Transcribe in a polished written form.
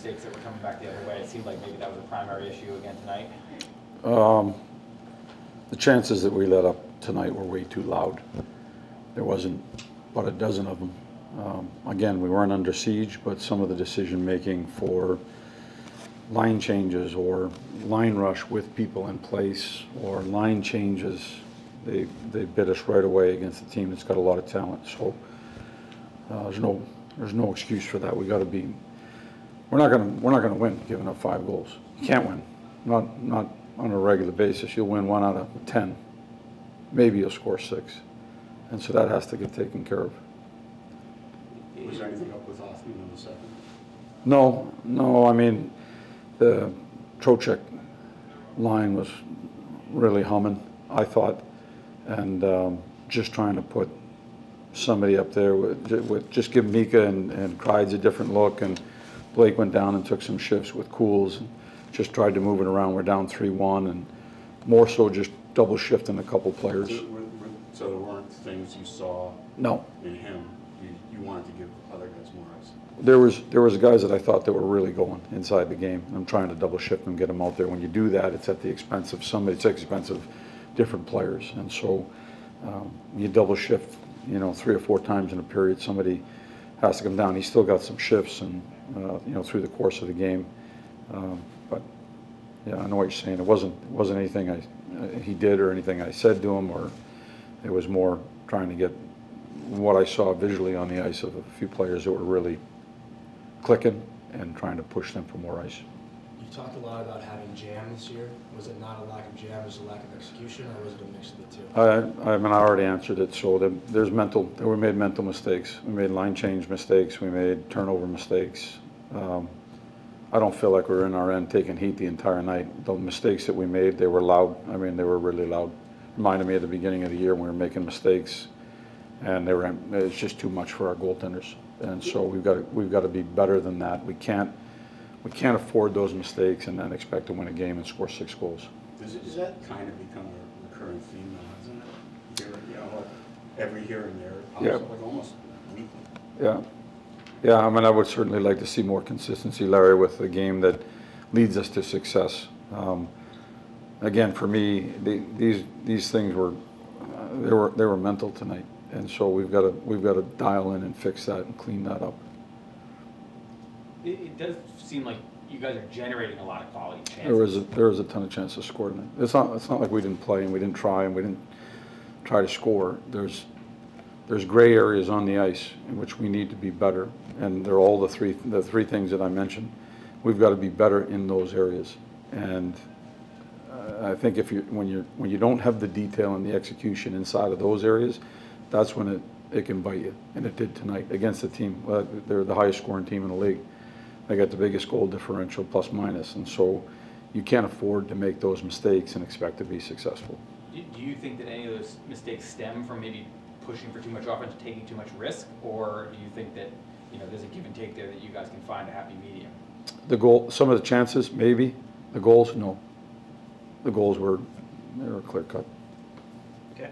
mistakes that were coming back the other way. It seemed like maybe that was a primary issue again tonight. The chances that we let up tonight were way too loud. There wasn't but a dozen of them. Again, we weren't under siege, but some of the decision making for line changes or line rush with people in place or line changes, they bit us right away against a team that's got a lot of talent. So there's no excuse for that. We got to be. We're not gonna win giving up 5 goals. You can't win. Not on a regular basis. You'll win 1 out of 10. Maybe you'll score 6, and so that has to get taken care of. Was there anything up with Hoffman in the second? No. I mean, the Trocheck line was really humming, I thought, and just trying to put somebody up there with just give Mika and Crides a different look, and Blake went down and took some shifts with Cools and just tried to move it around. We're down 3-1, and more so just double shifting a couple players. So there weren't things you saw in him. You wanted to give other guys more ice. There was guys that I thought that were really going inside the game. I'm trying to double shift them, get them out there. When you do that, it's at the expense of somebody. It's at the expense of different players, and so you double shift. 3 or 4 times in a period, somebody has to come down. He's still got some shifts, and through the course of the game. But yeah, I know what you're saying. It wasn't anything he did or anything I said to him, or it was more trying to get what I saw visually on the ice of a few players that were really clicking and trying to push them for more ice. You talked a lot about having jam this year. Was it not a lack of jam, was it a lack of execution, or was it a mix of the two? I already answered it. So we made mental mistakes. We made line change mistakes. We made turnover mistakes. I don't feel like we were in our end taking heat the entire night. The mistakes that we made, they were loud. I mean, they were really loud. Reminded me at the beginning of the year when we were making mistakes, and it's just too much for our goaltenders. And so we've got to be better than that. We can't afford those mistakes and then expect to win a game and score 6 goals. Does that kind of become a recurring theme now, isn't it? Every here and there, like almost weekly. Yeah. I mean, I would certainly like to see more consistency, Larry, with a game that leads us to success. Again, for me, these things were mental tonight, and so we've got to dial in and fix that and clean that up. It does seem like you guys are generating a lot of quality chances. There was a ton of chances to score tonight. It's not like we didn't play and we didn't try and we didn't try to score. There's gray areas on the ice in which we need to be better, and they're all the three things that I mentioned. We've got to be better in those areas, and I think when you don't have the detail and the execution inside of those areas, that's when it can bite you, and it did tonight against the team. They're the highest scoring team in the league. They got the biggest goal differential, plus minus, and so you can't afford to make those mistakes and expect to be successful. Do you think that any of those mistakes stem from maybe pushing for too much offense, taking too much risk, or do you think that there's a give and take there that you guys can find a happy medium? Some of the chances, maybe. The goals, no. The goals were clear cut.